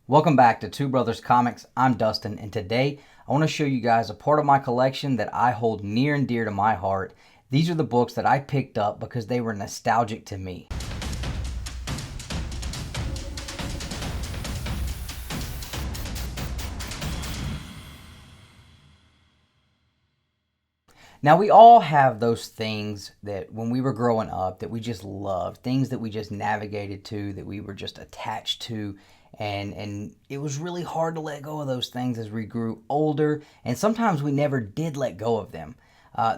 Welcome back to Two Brothers Comics. I'm Dustin, and today I want to show you guys a part of my collection that I hold near and dear to my heart. These are the books that I picked up because they were nostalgic to me. Now, we all have those things that when we were growing up that we just loved, things that we just navigated to, that we were just attached to, and it was really hard to let go of those things as we grew older, and sometimes we never did let go of them.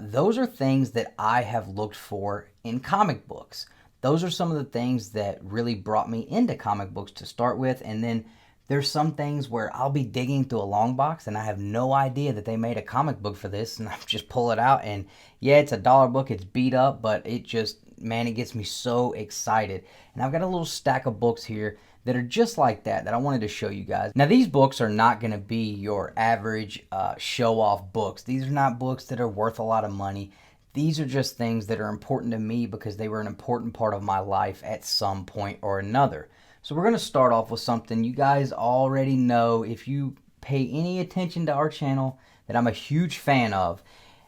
Those are things that I have looked for in comic books. Those are some of the things that really brought me into comic books to start with, and then there's some things where I'll be digging through a long box and I have no idea that they made a comic book for this, and I just pull it out and yeah, it's a dollar book, it's beat up, but it just, man, it gets me so excited. And I've got a little stack of books here that are just like that I wanted to show you guys. Now, these books are not going to be your average show-off books. These are not books that are worth a lot of money. These are just things that are important to me because they were an important part of my life at some point or another. So we're going to start off with something you guys already know if you pay any attention to our channel that I'm a huge fan of.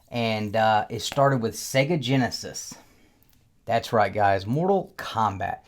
And it started with Sega Genesis. That's right, guys, Mortal Kombat.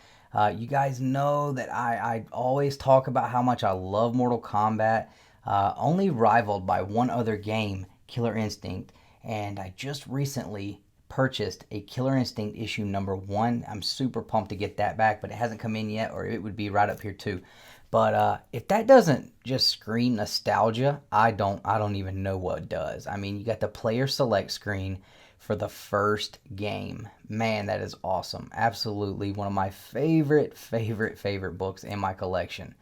You guys know that I always talk about how much I love Mortal Kombat, only rivaled by one other game, Killer Instinct. And I just recently purchased a Killer Instinct issue number 1. I'm super pumped to get that back, but it hasn't come in yet, or it would be right up here too. But if that doesn't just scream nostalgia, I don't even know what does. I mean, you got the player select screen for the first game. Man, that is awesome. Absolutely one of my favorite books in my collection.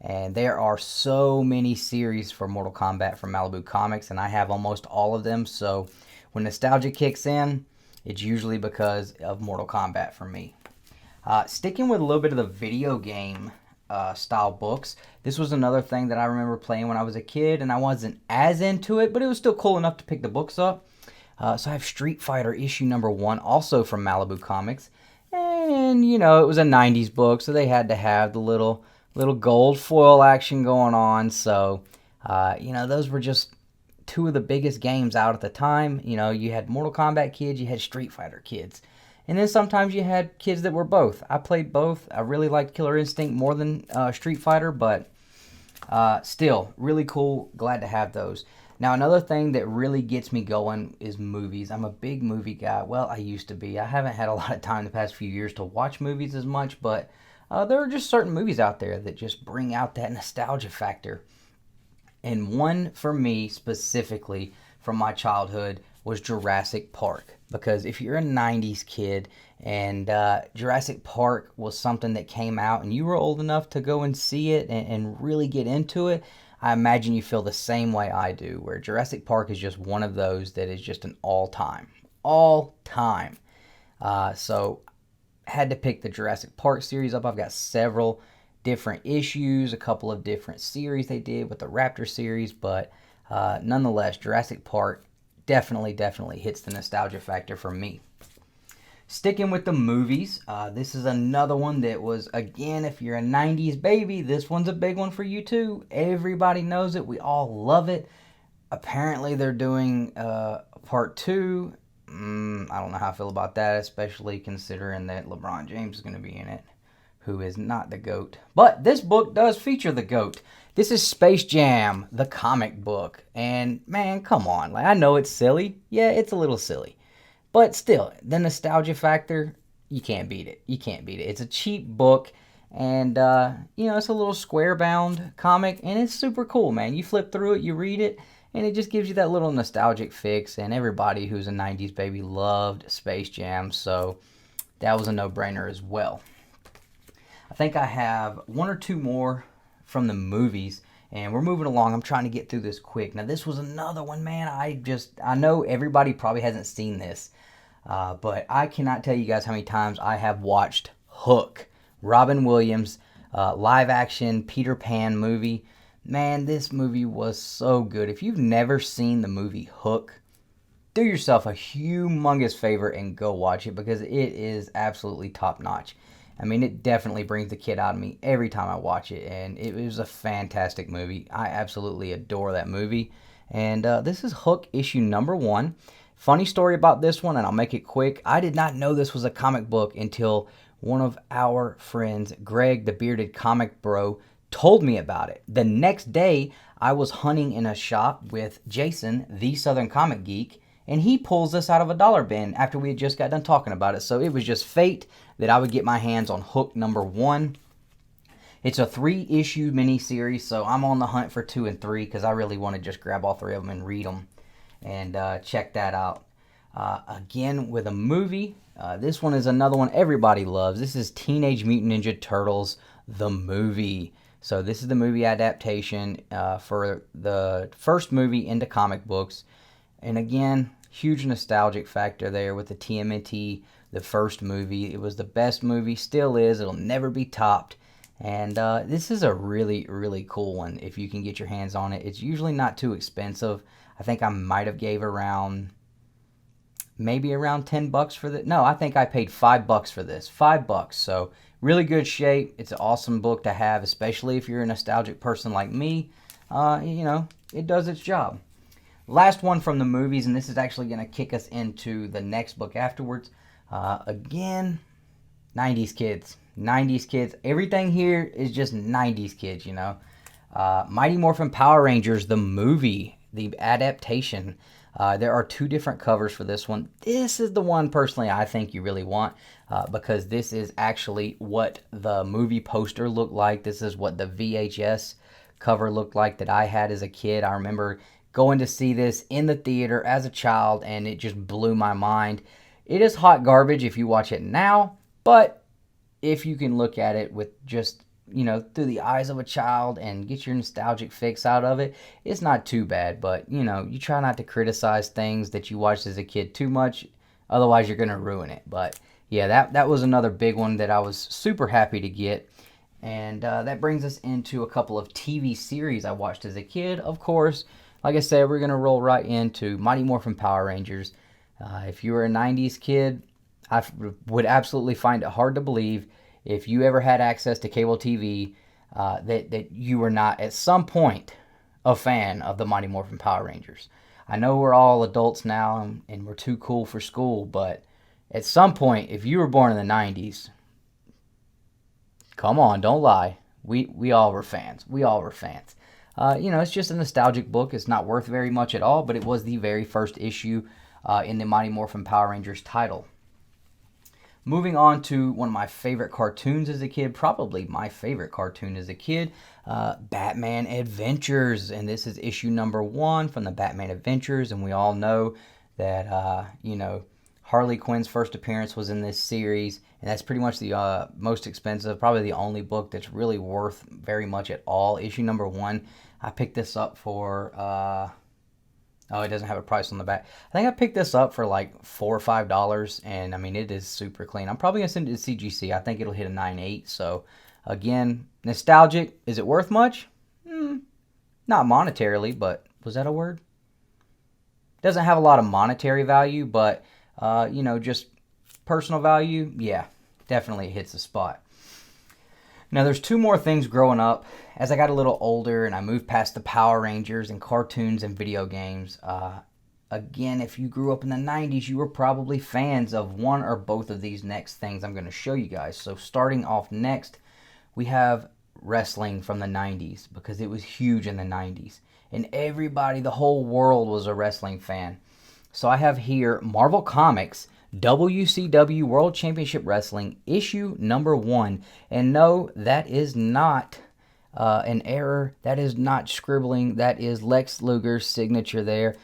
And there are so many series for Mortal Kombat from Malibu Comics, and I have almost all of them. So when nostalgia kicks in, it's usually because of Mortal Kombat for me. Sticking with a little bit of the video game style books, this was another thing that I remember playing when I was a kid, and I wasn't as into it, but it was still cool enough to pick the books up. So I have Street Fighter issue number 1, also from Malibu Comics. And, you know, it was a 90s book, so they had to have the little gold foil action going on. So, you know, those were just two of the biggest games out at the time. You know, you had Mortal Kombat kids, you had Street Fighter kids. And then sometimes you had kids that were both. I played both. I really liked Killer Instinct more than Street Fighter, but still, really cool. Glad to have those. Now, another thing that really gets me going is movies. I'm a big movie guy. Well, I used to be. I haven't had a lot of time the past few years to watch movies as much, but there are just certain movies out there that just bring out that nostalgia factor. And one for me specifically from my childhood was Jurassic Park. Because if you're a 90s kid and Jurassic Park was something that came out and you were old enough to go and see it and really get into it, I imagine you feel the same way I do, where Jurassic Park is just one of those that is just an all-time. So had to pick the Jurassic Park series up. I've got several different issues, a couple of different series they did with the Raptor series, but nonetheless, Jurassic Park definitely hits the nostalgia factor for me. Sticking with the movies, this is another one that was, again, if you're a 90s baby, this one's a big one for you too. Everybody knows it. We all love it. Apparently, they're doing part 2. I don't know how I feel about that, especially considering that LeBron James is going to be in it, who is not the GOAT. But this book does feature the GOAT. This is Space Jam, the comic book. And man, come on. Like, I know it's silly. Yeah, it's a little silly. But still, the nostalgia factor, you can't beat it. You can't beat it. It's a cheap book. And, you know, it's a little square-bound comic. And it's super cool, man. You flip through it, you read it, and it just gives you that little nostalgic fix. And everybody who's a 90s baby loved Space Jam. So that was a no-brainer as well. I think I have one or two more from the movies, and we're moving along. I'm trying to get through this quick. Now, this was another one, man. I know everybody probably hasn't seen this, but I cannot tell you guys how many times I have watched Hook, Robin Williams, live-action Peter Pan movie. Man, this movie was so good. If you've never seen the movie Hook, do yourself a humongous favor and go watch it because it is absolutely top-notch. I mean, it definitely brings the kid out of me every time I watch it, and it was a fantastic movie. I absolutely adore that movie. And this is Hook issue number 1. Funny story about this one, and I'll make it quick. I did not know this was a comic book until one of our friends, Greg, the bearded comic bro, told me about it. The next day, I was hunting in a shop with Jason, the Southern Comic Geek, and he pulls this out of a dollar bin after we had just got done talking about it. So it was just fate that I would get my hands on Hook number 1. It's a 3-issue miniseries, so I'm on the hunt for 2 and 3 because I really want to just grab all 3 of them and read them and check that out. Again, with a movie, this one is another one everybody loves. This is Teenage Mutant Ninja Turtles, the movie. So this is the movie adaptation for the first movie into comic books. And again, huge nostalgic factor there with the TMNT, the first movie. It was the best movie, still is. It'll never be topped. And this is a really, really cool one if you can get your hands on it. It's usually not too expensive. I think I might have gave maybe around $10 for this. No, I think I paid $5 for this. $5. So really good shape. It's an awesome book to have, especially if you're a nostalgic person like me. You know, it does its job. Last one from the movies, and this is actually going to kick us into the next book afterwards. Again, 90s kids. 90s kids. Everything here is just 90s kids, you know. Mighty Morphin Power Rangers, the movie, the adaptation. There are 2 different covers for this one. This is the one, personally, I think you really want because this is actually what the movie poster looked like. This is what the VHS cover looked like that I had as a kid. I remember going to see this in the theater as a child, and it just blew my mind. It is hot garbage if you watch it now, but if you can look at it with just, you know, through the eyes of a child and get your nostalgic fix out of it, it's not too bad. But, you know, you try not to criticize things that you watched as a kid too much, otherwise you're going to ruin it. But, yeah, that was another big one that I was super happy to get. And that brings us into a couple of TV series I watched as a kid, of course. Like I said, we're going to roll right into Mighty Morphin Power Rangers. If you were a 90s kid, I would absolutely find it hard to believe if you ever had access to cable TV that you were not at some point a fan of the Mighty Morphin Power Rangers. I know we're all adults now and we're too cool for school, but at some point, if you were born in the 90s, come on, don't lie. We all were fans. We all were fans. You know, it's just a nostalgic book. It's not worth very much at all, but it was the very first issue in the Mighty Morphin Power Rangers title. Moving on to one of my favorite cartoons as a kid, probably my favorite cartoon as a kid, Batman Adventures. And this is issue number 1 from the Batman Adventures. And we all know that, you know, Harley Quinn's first appearance was in this series. And that's pretty much the most expensive, probably the only book that's really worth very much at all. Issue number 1, I picked this up for... oh, it doesn't have a price on the back. I think I picked this up for like $4 or $5, and I mean, it is super clean. I'm probably going to send it to CGC. I think it'll hit a 9.8. So, again, nostalgic. Is it worth much? Not monetarily, but was that a word? Doesn't have a lot of monetary value, but, you know, just personal value, yeah, definitely hits the spot. Now, there's 2 more things growing up. As I got a little older and I moved past the Power Rangers and cartoons and video games, again, if you grew up in the 90s, you were probably fans of one or both of these next things I'm going to show you guys. So starting off next, we have wrestling from the 90s because it was huge in the 90s. And everybody, the whole world was a wrestling fan. So I have here Marvel Comics WCW World Championship Wrestling, issue number 1. And no, that is not an error. That is not scribbling. That is Lex Luger's signature there.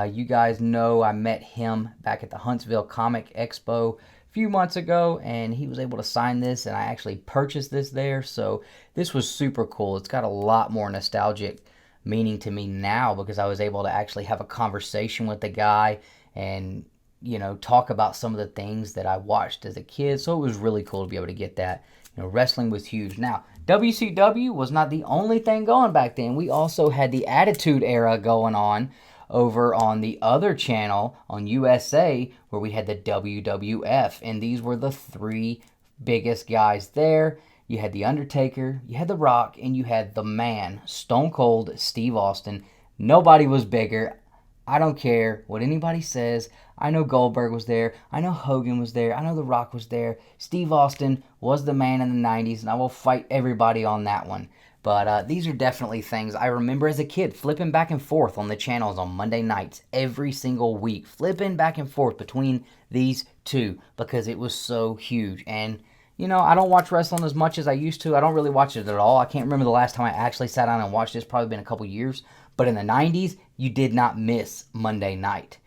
You guys know I met him back at the Huntsville Comic Expo a few months ago, and he was able to sign this, and I actually purchased this there. So this was super cool. It's got a lot more nostalgic meaning to me now because I was able to actually have a conversation with the guy and, you know, talk about some of the things that I watched as a kid. So it was really cool to be able to get that. You know, wrestling was huge. Now, WCW was not the only thing going back then. We also had the Attitude Era going on over on the other channel on USA where we had the WWF. And these were the 3 biggest guys there. You had The Undertaker, you had The Rock, and you had the man, Stone Cold Steve Austin. Nobody was bigger. I don't care what anybody says. I know Goldberg was there. I know Hogan was there. I know The Rock was there. Steve Austin was the man in the 90s, and I will fight everybody on that one. But these are definitely things I remember as a kid, flipping back and forth on the channels on Monday nights every single week, flipping back and forth between these two because it was so huge. And, you know, I don't watch wrestling as much as I used to. I don't really watch it at all. I can't remember the last time I actually sat down and watched it. It's probably been a couple years. But in the 90s, you did not miss Monday night.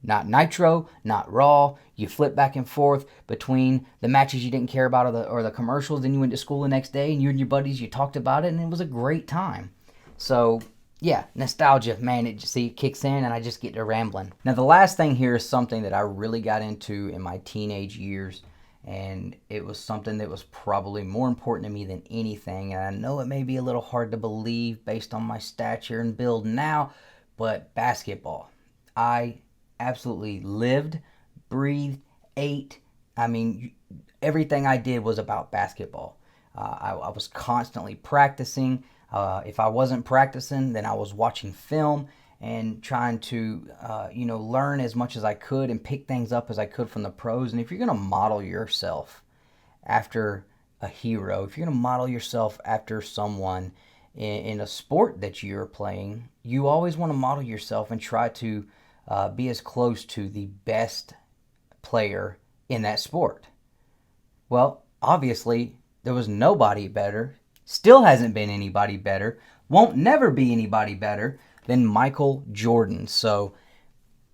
Not Nitro, not Raw. You flip back and forth between the matches you didn't care about or the commercials. Then you went to school the next day and you and your buddies, you talked about it, and it was a great time. So, yeah, nostalgia, man, it kicks in and I just get to rambling. Now, the last thing here is something that I really got into in my teenage years, and it was something that was probably more important to me than anything. And I know it may be a little hard to believe based on my stature and build now, but basketball. I absolutely lived, breathed, ate. I mean, everything I did was about basketball. I was constantly practicing. If I wasn't practicing, then I was watching film and trying to, learn as much as I could and pick things up as I could from the pros. And if you're going to model yourself after a hero, if you're going to model yourself after someone in a sport that you're playing, you always want to model yourself and try to be as close to the best player in that sport. Well, obviously, there was nobody better, still hasn't been anybody better, won't never be anybody better than Michael Jordan. So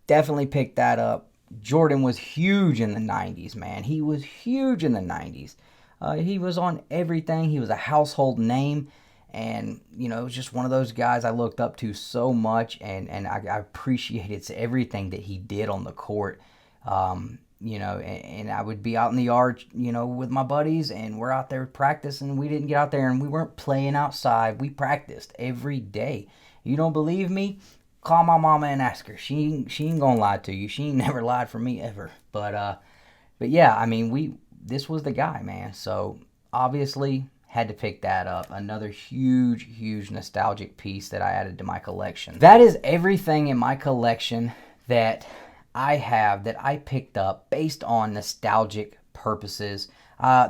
definitely pick that up. Jordan was huge in the 90s, man. He was huge in the 90s. He was on everything. He was a household name. And, you know, it was just one of those guys I looked up to so much, and I appreciated everything that he did on the court. And I would be out in the yard, with my buddies, and we're out there practicing. We didn't get out there and we weren't playing outside. We practiced every day. You don't believe me? Call my mama and ask her. She ain't gonna lie to you. She ain't never lied for me ever. But yeah, I mean, this was the guy, man. So obviously, had to pick that up. Another huge nostalgic piece that I added to my collection. That is everything in my collection that I have that I picked up based on nostalgic purposes.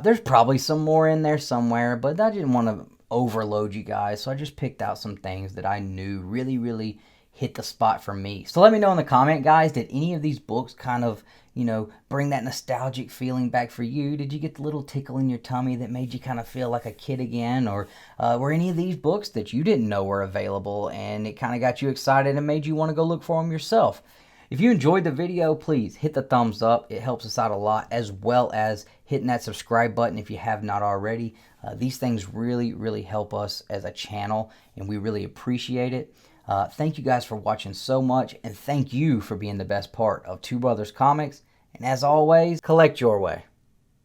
There's probably some more in there somewhere, but I didn't want to overload you guys, so I just picked out some things that I knew really hit the spot for me. So let me know in the comment, guys, did any of these books kind of, bring that nostalgic feeling back for you? Did you get the little tickle in your tummy that made you kind of feel like a kid again? Or were any of these books that you didn't know were available and it kind of got you excited and made you want to go look for them yourself? If you enjoyed the video, please hit the thumbs up. It helps us out a lot, as well as hitting that subscribe button if you have not already. These things really help us as a channel, and we really appreciate it. Thank you guys for watching so much, and thank you for being the best part of Two Brothers Comics. And as always, collect your way.